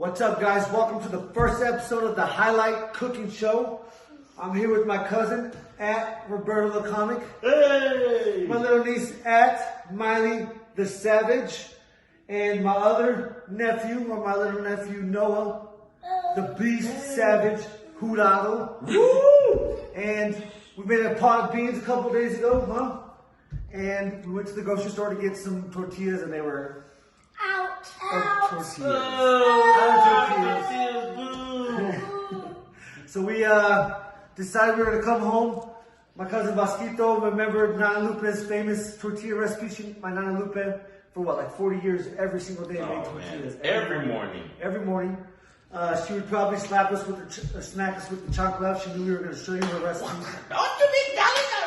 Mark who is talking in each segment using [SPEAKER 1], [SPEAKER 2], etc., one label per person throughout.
[SPEAKER 1] What's up, guys? Welcome to the first episode of the Highlight Cooking Show. I'm here with my cousin at Roberto the Comic.
[SPEAKER 2] Hey!
[SPEAKER 1] My little niece at Miley the Savage. And my other nephew, or my little nephew Noah, the Beast Savage Jurado. Woo! And we made a pot of beans a couple days ago, huh? And we went to the grocery store to get some tortillas, and they were
[SPEAKER 3] out.
[SPEAKER 1] Tortillas. So we decided we were gonna come home. My cousin Vasquito remembered Nana Lupe's famous tortilla recipe. My Nana Lupe, for what, like 40 years, every single day made tortillas.
[SPEAKER 2] Every morning.
[SPEAKER 1] Every morning. She would probably slap us with smack us with the chocolate. She knew we were going to show you her recipe.
[SPEAKER 2] Don't you be telling the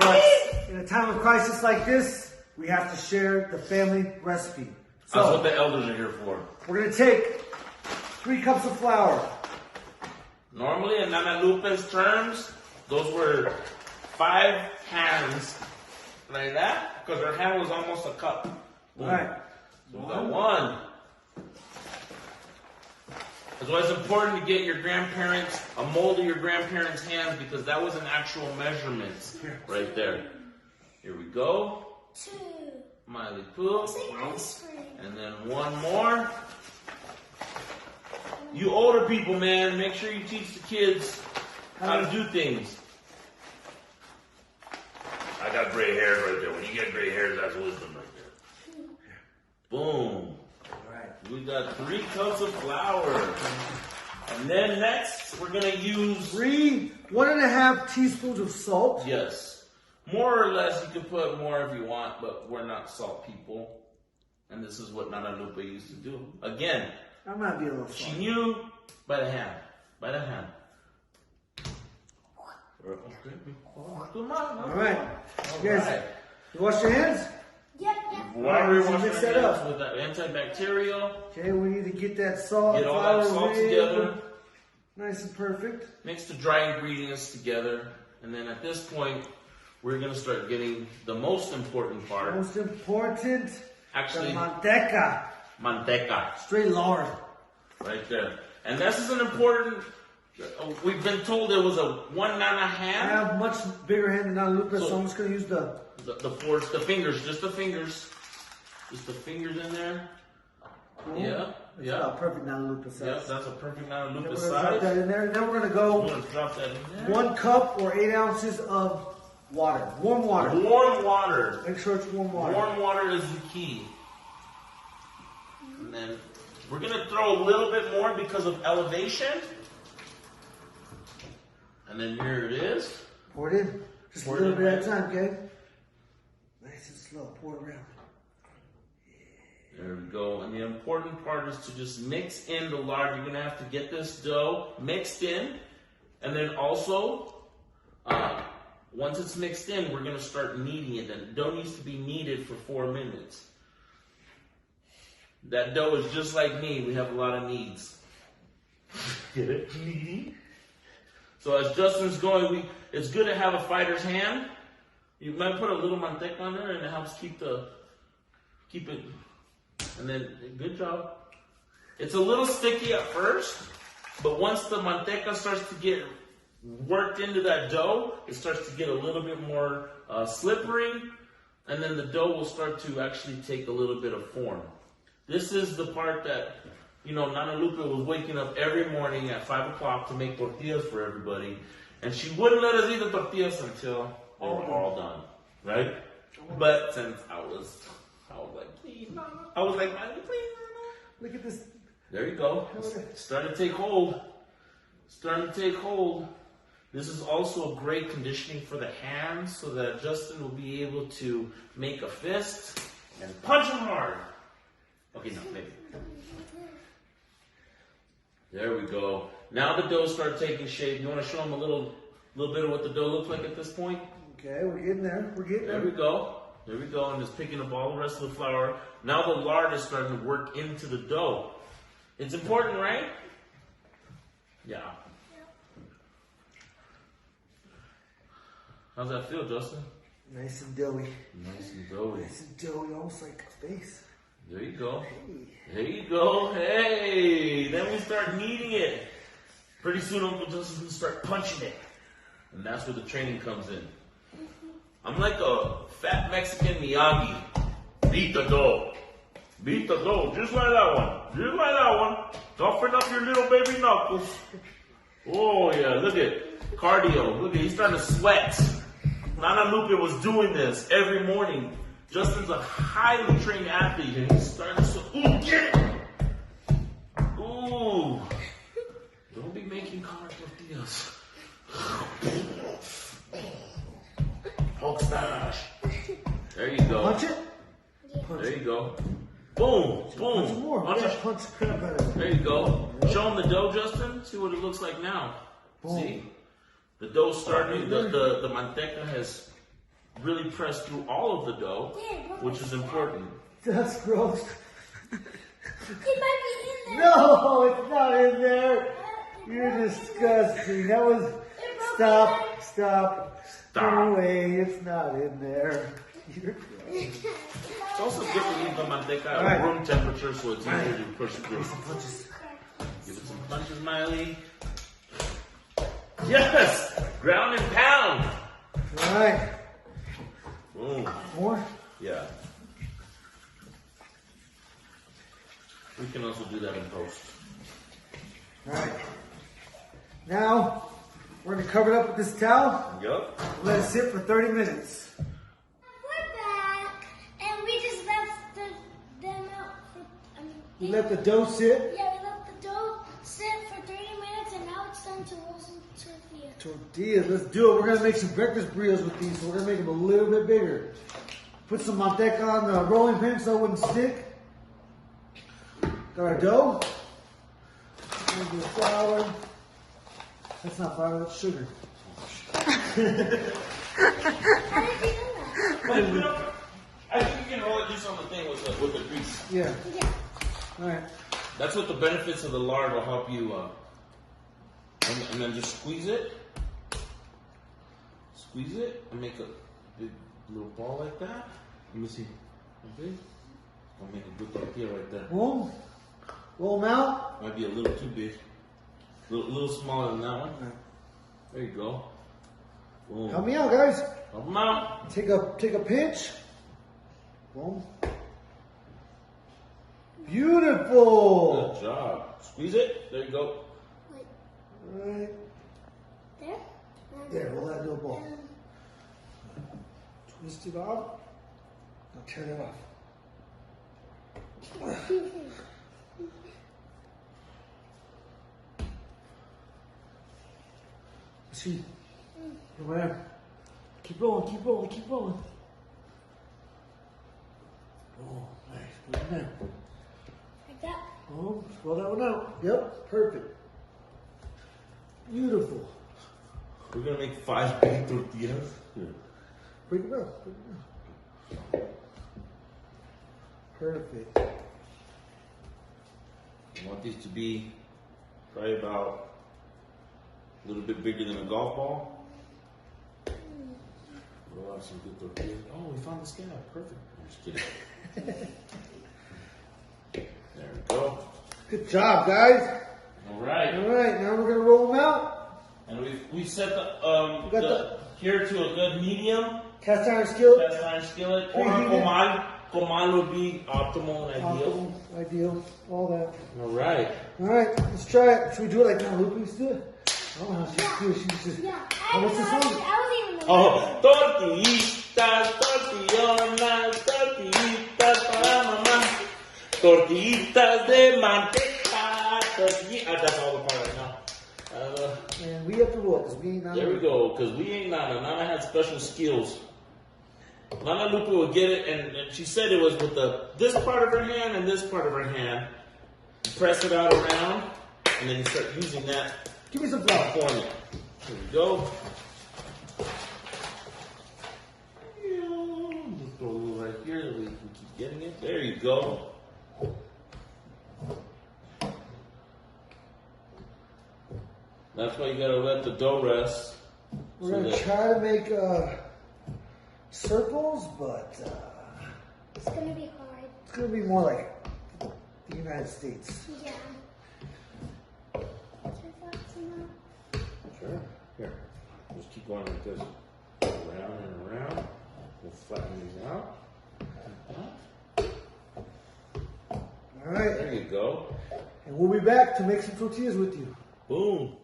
[SPEAKER 1] But
[SPEAKER 2] recipe!
[SPEAKER 1] in a time of crisis like this, we have to share the family recipe. So
[SPEAKER 2] That's what the elders are here for.
[SPEAKER 1] we're going to take 3 cups of flour.
[SPEAKER 2] Normally, in Nana Lupe's terms, those were 5 hands like that, because her hand was almost a cup. Boom.
[SPEAKER 1] All right.
[SPEAKER 2] So we got 1. That's why it's important to get your grandparents, a mold of your grandparents' hands, because that was an actual measurement right there. Here we go.
[SPEAKER 3] 2.
[SPEAKER 2] Miley Poo.
[SPEAKER 3] It's like ice cream.
[SPEAKER 2] And then 1 more. You older people, man, make sure you teach the kids how to do things. I got gray hairs right there. When you get gray hairs, that's wisdom right there. Boom. We got 3 cups of flour. And then next, we're going to use...
[SPEAKER 1] 1.5 teaspoons of salt.
[SPEAKER 2] Yes. More or less, you can put more if you want, but we're not salt people. And this is what Nana Lupe used to do. Again,
[SPEAKER 1] I might be a little
[SPEAKER 2] she
[SPEAKER 1] salty.
[SPEAKER 2] knew by the hand. By the hand.
[SPEAKER 1] All right. You guys, you wash your hands?
[SPEAKER 3] Yep.
[SPEAKER 2] Water,
[SPEAKER 1] So
[SPEAKER 2] wash
[SPEAKER 1] mix
[SPEAKER 2] your
[SPEAKER 1] that
[SPEAKER 2] hands
[SPEAKER 1] up.
[SPEAKER 2] with that antibacterial.
[SPEAKER 1] Okay, we need to get that salt.
[SPEAKER 2] Get all that
[SPEAKER 1] flour
[SPEAKER 2] salt
[SPEAKER 1] real
[SPEAKER 2] together.
[SPEAKER 1] Nice and perfect.
[SPEAKER 2] Mix the dry ingredients together. And then at this point, we're going to start getting the most important part.
[SPEAKER 1] Most important,
[SPEAKER 2] Actually,
[SPEAKER 1] the manteca.
[SPEAKER 2] manteca.
[SPEAKER 1] Straight lard.
[SPEAKER 2] Right there. And this is an important... We've been told there was a 1 Nana
[SPEAKER 1] I
[SPEAKER 2] hand.
[SPEAKER 1] have much bigger hand than Nana Lupe, so
[SPEAKER 2] So-
[SPEAKER 1] I'm just going to use the...
[SPEAKER 2] The fingers, just the fingers. Just the fingers in there. Yeah,
[SPEAKER 1] It's
[SPEAKER 2] yeah.
[SPEAKER 1] about perfect Nana Lupe size.
[SPEAKER 2] Yeah, that's a perfect Nana
[SPEAKER 1] Then
[SPEAKER 2] Lupe
[SPEAKER 1] we're going to drop that
[SPEAKER 2] size.
[SPEAKER 1] in there. Then we're going to
[SPEAKER 2] I'm
[SPEAKER 1] go
[SPEAKER 2] going to drop that in there.
[SPEAKER 1] 1 cup or 8 ounces of water. Warm water.
[SPEAKER 2] Warm water.
[SPEAKER 1] Make sure it's warm water.
[SPEAKER 2] Warm water is the key. And then we're going to throw a little bit more because of elevation. And then here it is.
[SPEAKER 1] Pour it in. Just
[SPEAKER 2] Pour
[SPEAKER 1] a
[SPEAKER 2] it
[SPEAKER 1] little
[SPEAKER 2] in
[SPEAKER 1] bit at a
[SPEAKER 2] right.
[SPEAKER 1] time, okay? Nice and slow. Pour it around.
[SPEAKER 2] There we go. And the important part is to just mix in the lard. You're going to have to get this dough mixed in. And then also, once it's mixed in, we're going to start kneading it. And the dough needs to be kneaded for 4 minutes. That dough is just like me. We have a lot of needs. Get it? Kneading. So as Justin's going, it's good to have a fighter's hand. You might put a little manteca on there, and it helps keep it. And then, good job. It's a little sticky at first, but once the manteca starts to get worked into that dough, it starts to get a little bit more slippery, and then the dough will start to actually take a little bit of form. This is the part that, Nana Lupe was waking up every morning at 5 o'clock to make tortillas for everybody, and she wouldn't let us eat the tortillas until they were all done, right? But since I was like, please, Mama. I was like, Mama, please, Mama.
[SPEAKER 1] Look at this.
[SPEAKER 2] There you go. It's starting to take hold. Starting to take hold. This is also a great conditioning for the hands so that Justin will be able to make a fist and punch him hard. Okay, no, maybe. There we go. Now the dough started taking shape. You want to show them a little bit of what the dough looks like at this point?
[SPEAKER 1] Okay, we're getting there. We're getting
[SPEAKER 2] There
[SPEAKER 1] there.
[SPEAKER 2] we go. There we go. I'm just picking up all the rest of the flour. Now the lard is starting to work into the dough. It's important, right? Yeah. How's that feel, Justin?
[SPEAKER 1] Nice and doughy.
[SPEAKER 2] Nice and doughy.
[SPEAKER 1] Nice and doughy, almost like space.
[SPEAKER 2] There you go.
[SPEAKER 1] Hey.
[SPEAKER 2] There you go. Hey, then start kneading it. Pretty soon Uncle Justin's gonna start punching it. And that's where the training comes in. I'm like a fat Mexican Miyagi. Beat the dough. Beat the dough. Just like that one. Just like that one. Toughen up your little baby knuckles. Oh yeah, look at cardio. Look at, he's starting to sweat. Nana Lupe was doing this every morning. Justin's a highly trained athlete and he's starting to sweat. Ooh, get it! Ooh. Don't be making car tortillas. Hulk smash. There you go.
[SPEAKER 1] Punch it.
[SPEAKER 2] There you go. Boom, boom.
[SPEAKER 1] Punch more.
[SPEAKER 2] Punch
[SPEAKER 1] Yeah,
[SPEAKER 2] it.
[SPEAKER 1] punch the crap out of it.
[SPEAKER 2] There you go. Show them the dough, Justin. See what it looks like now.
[SPEAKER 1] Boom.
[SPEAKER 2] See? The dough's starting. The manteca has really pressed through all of the dough, which is important.
[SPEAKER 1] That's gross.
[SPEAKER 3] It might be in there.
[SPEAKER 1] No, it's not in there. You're disgusting. That was. Stop.
[SPEAKER 2] Stop.
[SPEAKER 1] Go away. It's not in there. You're gross.
[SPEAKER 2] It's also good to leave the manteca at
[SPEAKER 1] Right.
[SPEAKER 2] room temperature so it's easier to push through.
[SPEAKER 1] Some punches.
[SPEAKER 2] Give it some punches, Miley. Yes! Ground and pound.
[SPEAKER 1] All right.
[SPEAKER 2] Boom.
[SPEAKER 1] More.
[SPEAKER 2] Yeah. We can also do that in post.
[SPEAKER 1] All right. Now we're gonna cover it up with this towel.
[SPEAKER 2] Yup.
[SPEAKER 1] Let it sit for 30 minutes.
[SPEAKER 3] We're back, and we just left them out for.
[SPEAKER 1] We let the dough sit.
[SPEAKER 3] Yeah, we let the dough sit for 30 minutes, and now it's time to roll some tortillas.
[SPEAKER 1] Tortillas. Let's do it. We're gonna make some breakfast burritos with these, so we're gonna make them a little bit bigger. Put some manteca on the rolling pin so it wouldn't stick. Got our dough. We're gonna do flour. That's not flour, that's sugar.
[SPEAKER 3] How did you do that?
[SPEAKER 2] I think you can roll it just on the thing with the grease.
[SPEAKER 1] Yeah.
[SPEAKER 3] Yeah.
[SPEAKER 1] All right.
[SPEAKER 2] That's what the benefits of the lard will help you. And then just squeeze it. Squeeze it and make a big little ball like that. Let me see. Okay. I'll make a good tortilla right there.
[SPEAKER 1] Boom. Roll them out.
[SPEAKER 2] Might be a little too big. Little smaller than that one. There you go. Boom.
[SPEAKER 1] Help me out, guys.
[SPEAKER 2] Help 'em out.
[SPEAKER 1] Take a pinch. Boom. Beautiful.
[SPEAKER 2] Good job. Squeeze it. There you go.
[SPEAKER 3] Wait,
[SPEAKER 1] All right.
[SPEAKER 3] there?
[SPEAKER 1] There, roll that little ball. Twist it off. Now turn it off. See, over there. Keep rolling, keep rolling, keep rolling. Oh, nice. Put it in there.
[SPEAKER 3] Like that?
[SPEAKER 1] Oh, roll that one out. Yep, perfect. Beautiful.
[SPEAKER 2] We're gonna make 5 big tortillas. Here.
[SPEAKER 1] Break it up. Break it up. Perfect.
[SPEAKER 2] I want these to be probably about a little bit bigger than a golf ball. We'll have some good tortillas. Oh, we found the scab. Perfect. I'm just kidding. There we go.
[SPEAKER 1] Good job, guys.
[SPEAKER 2] All right.
[SPEAKER 1] All right, now we're gonna roll them out.
[SPEAKER 2] And we set the
[SPEAKER 1] got the-
[SPEAKER 2] here to a good medium
[SPEAKER 1] Cast iron skillet.
[SPEAKER 2] cast iron skillet or a
[SPEAKER 1] Preheated.
[SPEAKER 2] comal. Comal would be optimal and ideal.
[SPEAKER 1] Ideal. All that.
[SPEAKER 2] All right.
[SPEAKER 1] All right, let's try it. Should we do it like Nana Lupe used to do it? I don't know how she used to do it. She used to.
[SPEAKER 3] Yeah.
[SPEAKER 1] Oh, what's this one?
[SPEAKER 3] I was even
[SPEAKER 2] Oh, tortillitas, tortillonas, tortillitas para mamá. Tortillitas de manteca. Tortillitas. That's all the part right now.
[SPEAKER 1] And we have to roll because we ain't Nana
[SPEAKER 2] There we
[SPEAKER 1] Lupe.
[SPEAKER 2] go, because we ain't Nana. Nana had special skills. Nana Lupe would get it, and she said it was with this part of her hand and this part of her hand. You press it out around, and then you start using that
[SPEAKER 1] Give me some
[SPEAKER 2] to
[SPEAKER 1] flour.
[SPEAKER 2] form it. Here we go. Just throw a little right here so we can keep getting it. There you go. That's why you gotta let the dough rest.
[SPEAKER 1] We're
[SPEAKER 2] so
[SPEAKER 1] gonna
[SPEAKER 2] that-
[SPEAKER 1] try to make circles, but
[SPEAKER 3] It's gonna be hard.
[SPEAKER 1] it's gonna be more like the United States.
[SPEAKER 3] Yeah.
[SPEAKER 2] Here, just keep going like this. Around and around. We'll flatten these out.
[SPEAKER 1] All right.
[SPEAKER 2] There you go.
[SPEAKER 1] And we'll be back to make some tortillas with you.
[SPEAKER 2] Boom.